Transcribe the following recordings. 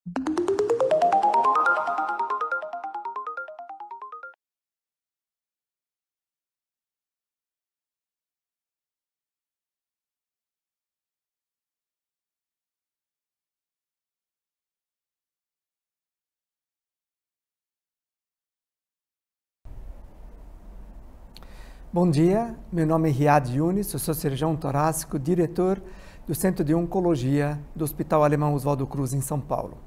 Bom dia, meu nome é Riad Yunis, eu sou cirurgião torácico, diretor do Centro de Oncologia do Hospital Alemão Oswaldo Cruz, em São Paulo.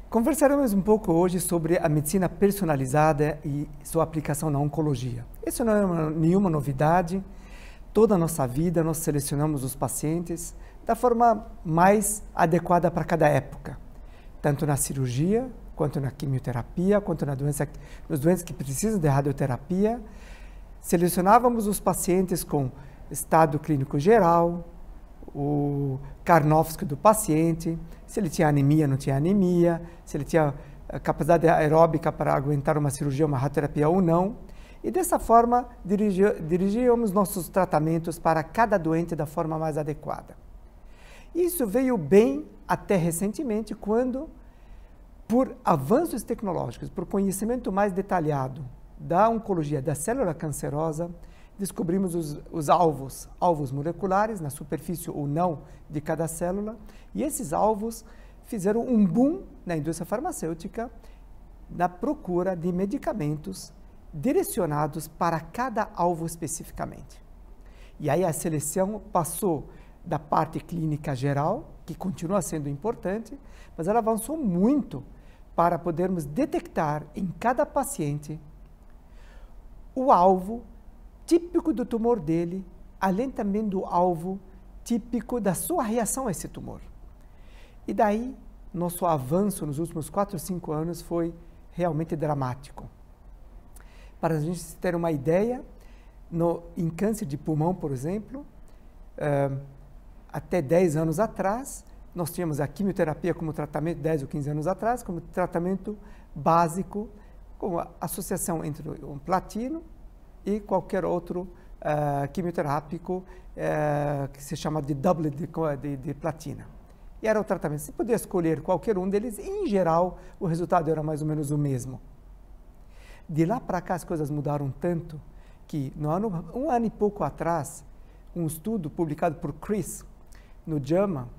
Conversaremos um pouco hoje sobre a medicina personalizada e sua aplicação na oncologia. Isso não é nenhuma novidade. Toda a nossa vida nós selecionamos os pacientes da forma mais adequada para cada época, tanto na cirurgia, quanto na quimioterapia, quanto nos doentes que precisam de radioterapia. Selecionávamos os pacientes com estado clínico geral, o Karnofsky do paciente, se ele tinha anemia, não tinha anemia, se ele tinha capacidade aeróbica para aguentar uma cirurgia, uma radioterapia ou não. E dessa forma, dirigíamos nossos tratamentos para cada doente da forma mais adequada. Isso veio bem até recentemente, quando, por avanços tecnológicos, por conhecimento mais detalhado da oncologia da célula cancerosa, descobrimos os alvos moleculares, na superfície ou não de cada célula, e esses alvos fizeram um boom na indústria farmacêutica na procura de medicamentos direcionados para cada alvo especificamente. E aí a seleção passou da parte clínica geral, que continua sendo importante, mas ela avançou muito para podermos detectar em cada paciente o alvo típico do tumor dele, além também do alvo típico da sua reação a esse tumor. E daí, nosso avanço nos últimos 4 ou 5 anos foi realmente dramático. Para a gente ter uma ideia, em câncer de pulmão, por exemplo, até 10 anos atrás, nós tínhamos a quimioterapia como tratamento, 10 ou 15 anos atrás, como tratamento básico, com a associação entre um platino e qualquer outro quimioterápico que se chama de doublet de platina. E era o tratamento. Você podia escolher qualquer um deles e, em geral, o resultado era mais ou menos o mesmo. De lá para cá, as coisas mudaram tanto que, um ano e pouco atrás, um estudo publicado por Chris no JAMA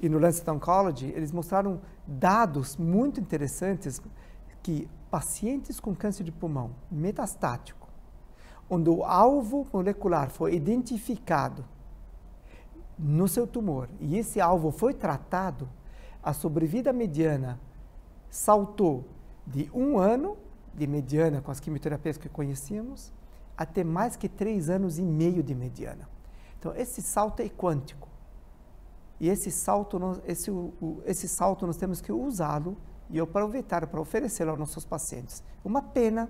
e no Lancet Oncology, eles mostraram dados muito interessantes que pacientes com câncer de pulmão metastático, onde o alvo molecular foi identificado no seu tumor e esse alvo foi tratado, a sobrevida mediana saltou de 1 ano de mediana com as quimioterapias que conhecíamos até mais que 3 anos e meio de mediana. Então, esse salto é quântico. E esse salto nós temos que usá-lo e aproveitar para oferecê-lo aos nossos pacientes. Uma pena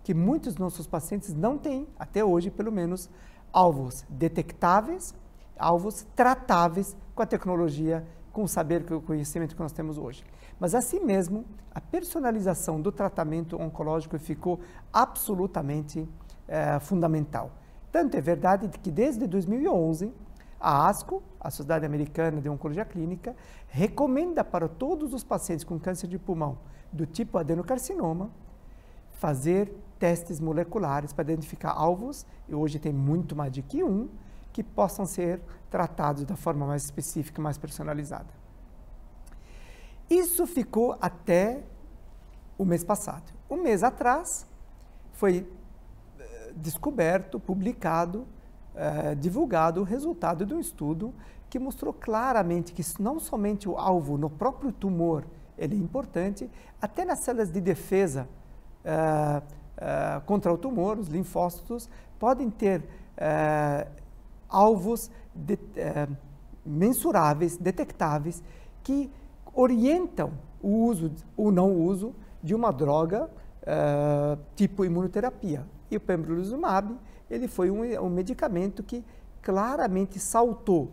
que muitos dos nossos pacientes não têm, até hoje pelo menos, alvos detectáveis, alvos tratáveis com a tecnologia, com o saber, com o conhecimento que nós temos hoje. Mas assim mesmo, a personalização do tratamento oncológico ficou absolutamente fundamental. Tanto é verdade que desde 2011, a ASCO, a Sociedade Americana de Oncologia Clínica, recomenda para todos os pacientes com câncer de pulmão do tipo adenocarcinoma fazer testes moleculares para identificar alvos, e hoje tem muito mais de que um, que possam ser tratados da forma mais específica e mais personalizada. Isso ficou até o mês passado. Um mês atrás foi descoberto, publicado, divulgado o resultado de um estudo que mostrou claramente que não somente o alvo no próprio tumor ele é importante, até nas células de defesa contra o tumor, os linfócitos, podem ter alvos mensuráveis, detectáveis, que orientam o uso ou não uso de uma droga tipo imunoterapia. E o pembrolizumab, ele foi um medicamento que claramente saltou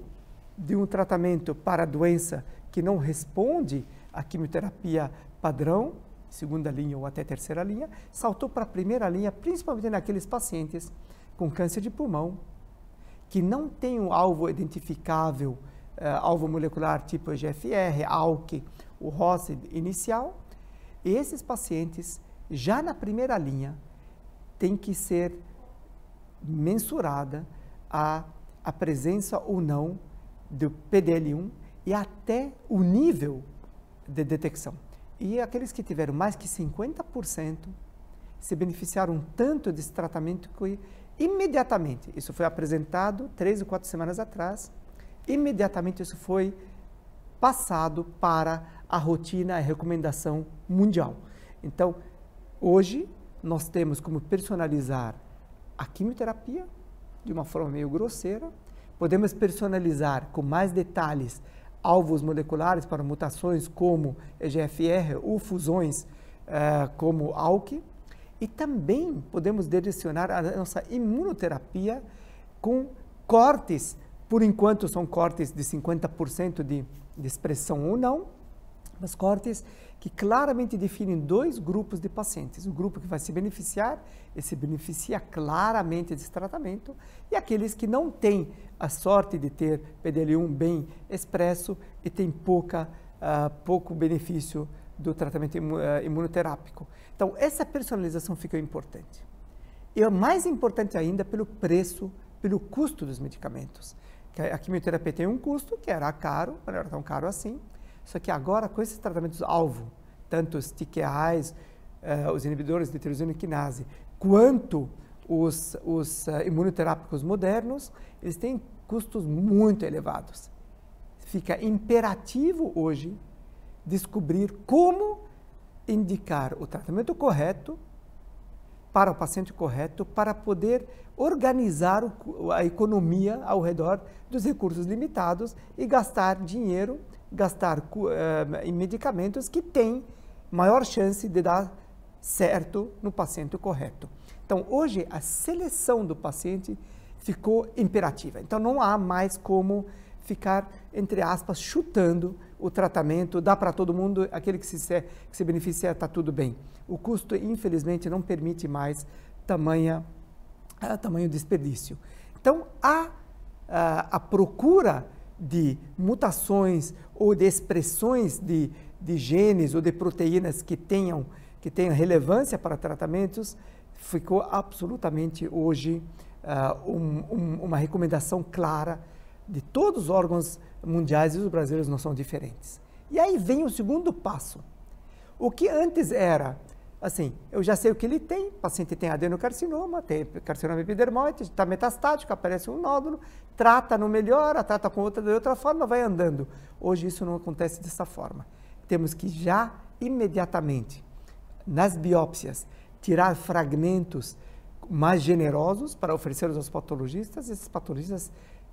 de um tratamento para a doença que não responde à quimioterapia padrão, segunda linha ou até terceira linha, saltou para a primeira linha, principalmente naqueles pacientes com câncer de pulmão, que não tem um alvo identificável, alvo molecular tipo EGFR, ALK o ROS inicial, e esses pacientes, já na primeira linha, tem que ser mensurada a presença ou não do PDL1 e até o nível de detecção. E aqueles que tiveram mais que 50% se beneficiaram tanto desse tratamento que imediatamente, isso foi apresentado 3 ou 4 semanas atrás, imediatamente isso foi passado para a rotina, a recomendação mundial. Então, hoje, nós temos como personalizar a quimioterapia de uma forma meio grosseira, podemos personalizar com mais detalhes alvos moleculares para mutações como EGFR ou fusões como ALK, e também podemos direcionar a nossa imunoterapia com cortes, por enquanto são cortes de 50% de expressão ou não, mas cortes que claramente definem 2 grupos de pacientes. O grupo que vai se beneficiar, e se beneficia claramente desse tratamento, e aqueles que não têm a sorte de ter PDL1 bem expresso e tem pouco benefício do tratamento imunoterápico. Então, essa personalização fica importante. E é mais importante ainda pelo preço, pelo custo dos medicamentos. A quimioterapia tem um custo que era caro, não era tão caro assim, só que agora com esses tratamentos-alvo, tanto os TKIs, os inibidores de tirosina quinase, quanto os imunoterápicos modernos, eles têm custos muito elevados. Fica imperativo hoje descobrir como indicar o tratamento correto para o paciente correto, para poder organizar a economia ao redor dos recursos limitados e gastar dinheiro, gastar em medicamentos que têm maior chance de dar certo no paciente correto. Então, hoje, a seleção do paciente ficou imperativa. Então, não há mais como ficar, entre aspas, chutando o tratamento, dá para todo mundo, aquele que se beneficia, está tudo bem. O custo, infelizmente, não permite mais tamanho desperdício. Então, a procura de mutações ou de expressões de genes ou de proteínas que tenham relevância para tratamentos, ficou absolutamente hoje uma recomendação clara de todos os órgãos mundiais, e os brasileiros não são diferentes. E aí vem o segundo passo. O que antes era, assim, eu já sei o que ele tem, o paciente tem adenocarcinoma, tem carcinoma epidermoide, está metastático, aparece um nódulo, trata, não melhora, trata de outra forma, vai andando. Hoje isso não acontece dessa forma. Temos que já imediatamente, nas biópsias, tirar fragmentos mais generosos para oferecer aos patologistas. Esses patologistas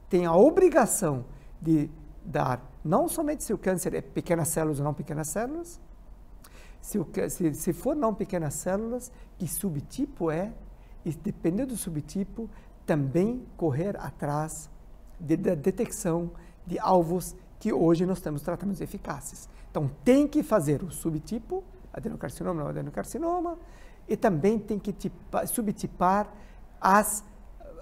têm a obrigação de dar, não somente se o câncer é pequenas células ou não pequenas células, se for não pequenas células, que subtipo é, e dependendo do subtipo, também correr atrás da detecção de alvos que hoje nós temos tratamentos eficazes. Então, tem que fazer o subtipo, adenocarcinoma ou adenocarcinoma, e também tem que subtipar as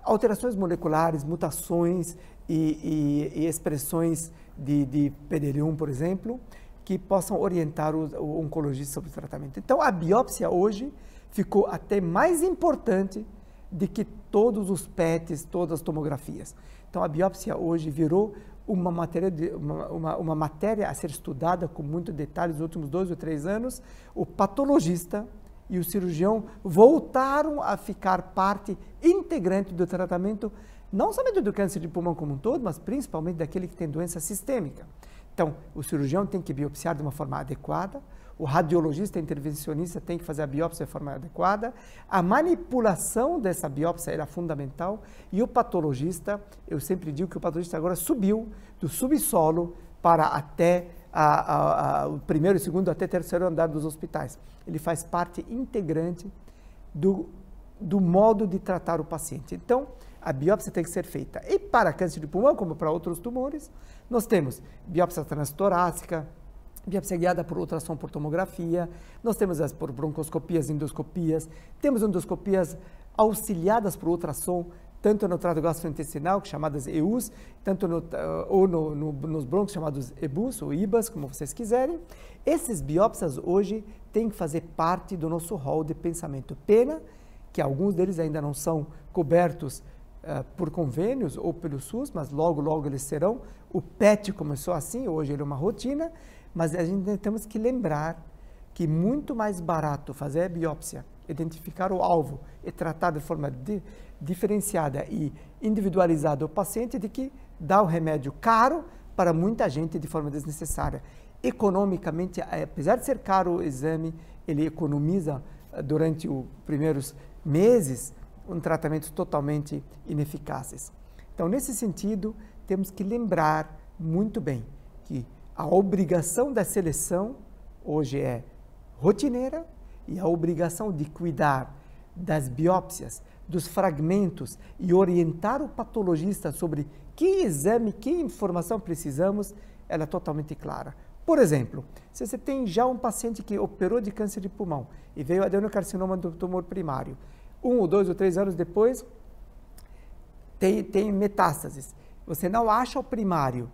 alterações moleculares, mutações e expressões de PDL1, por exemplo, que possam orientar o oncologista sobre o tratamento. Então, a biópsia hoje ficou até mais importante do que todos os PETs, todas as tomografias. Então, a biópsia hoje virou uma matéria a ser estudada com muito detalhe nos últimos 2 ou 3 anos. O patologista e o cirurgião voltaram a ficar parte integrante do tratamento, não somente do câncer de pulmão como um todo, mas principalmente daquele que tem doença sistêmica. Então, o cirurgião tem que biopsiar de uma forma adequada, o radiologista intervencionista tem que fazer a biópsia de forma adequada, a manipulação dessa biópsia era fundamental, e o patologista, eu sempre digo que o patologista agora subiu do subsolo para até o primeiro, segundo, até terceiro andar dos hospitais. Ele faz parte integrante do modo de tratar o paciente. Então, a biópsia tem que ser feita. E para câncer de pulmão, como para outros tumores, nós temos biópsia transtorácica, biópsia guiada por ultrassom por tomografia, nós temos as por broncoscopias, endoscopias, temos endoscopias auxiliadas por ultrassom, tanto no trato gastrointestinal, chamadas EUs, tanto nos brônquios, chamados EBUs ou IBAs, como vocês quiserem. Essas biópsias hoje têm que fazer parte do nosso rol de pensamento. Pena que alguns deles ainda não são cobertos por convênios ou pelo SUS, mas logo, logo eles serão. O PET começou assim, hoje ele é uma rotina, mas a gente temos que lembrar que é muito mais barato fazer a biópsia, identificar o alvo e tratar de forma diferenciada e individualizada o paciente do que dar o remédio caro para muita gente de forma desnecessária. Economicamente, apesar de ser caro o exame, ele economiza durante os primeiros meses tratamentos totalmente ineficazes. Então, nesse sentido, temos que lembrar muito bem que a obrigação da seleção hoje é rotineira e a obrigação de cuidar das biópsias, dos fragmentos e orientar o patologista sobre que exame, que informação precisamos, ela é totalmente clara. Por exemplo, se você tem já um paciente que operou de câncer de pulmão e veio adenocarcinoma do tumor primário, 1 ou 2 ou 3 anos depois, tem metástases. Você não acha o primário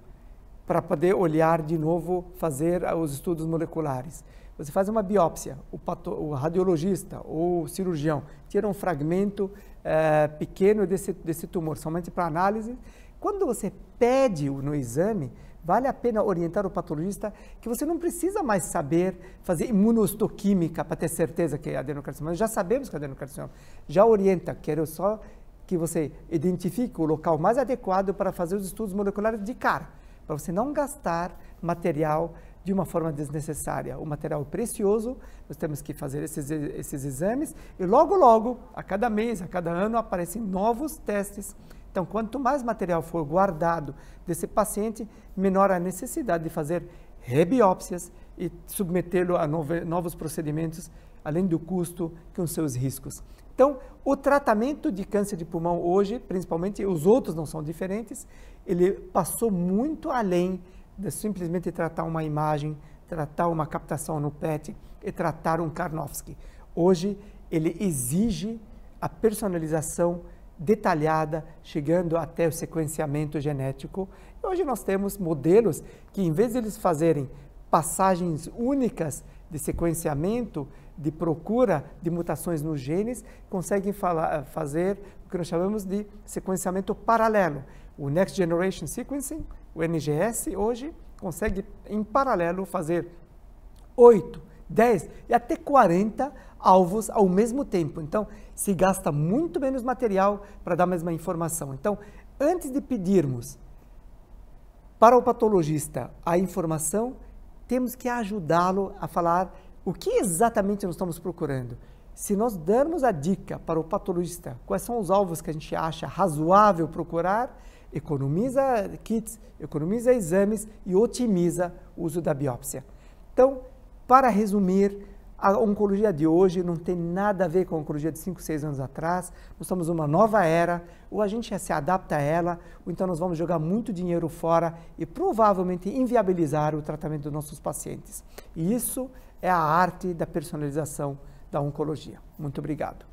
para poder olhar de novo, fazer os estudos moleculares. Você faz uma biópsia, o radiologista ou o cirurgião tira um fragmento pequeno desse tumor, somente para análise. Quando você pede no exame, vale a pena orientar o patologista que você não precisa mais saber fazer imunohistoquímica para ter certeza que é adenocarcinoma. Já sabemos que é adenocarcinoma. Já orienta, quero só que você identifique o local mais adequado para fazer os estudos moleculares de cara, para você não gastar material de uma forma desnecessária. O material é precioso, nós temos que fazer esses exames e logo, logo, a cada mês, a cada ano, aparecem novos testes. Então, quanto mais material for guardado desse paciente, menor a necessidade de fazer rebiópsias e submetê-lo a novos procedimentos, além do custo com seus riscos. Então, o tratamento de câncer de pulmão hoje, principalmente, os outros não são diferentes, ele passou muito além de simplesmente tratar uma imagem, tratar uma captação no PET e tratar um Karnofsky. Hoje, ele exige a personalização detalhada, chegando até o sequenciamento genético. E hoje nós temos modelos que, em vez de eles fazerem passagens únicas de sequenciamento, de procura de mutações nos genes, conseguem fazer o que nós chamamos de sequenciamento paralelo. O Next Generation Sequencing, o NGS, hoje consegue, em paralelo, fazer 8, 10 e até 40 alvos ao mesmo tempo. Então, se gasta muito menos material para dar a mesma informação. Então, antes de pedirmos para o patologista a informação, temos que ajudá-lo a falar o que exatamente nós estamos procurando. Se nós dermos a dica para o patologista quais são os alvos que a gente acha razoável procurar, economiza kits, economiza exames e otimiza o uso da biópsia. Então, para resumir, a oncologia de hoje não tem nada a ver com a oncologia de 5, 6 anos atrás. Nós estamos numa nova era, ou a gente se adapta a ela, ou então nós vamos jogar muito dinheiro fora e provavelmente inviabilizar o tratamento dos nossos pacientes. E isso é a arte da personalização da oncologia. Muito obrigado.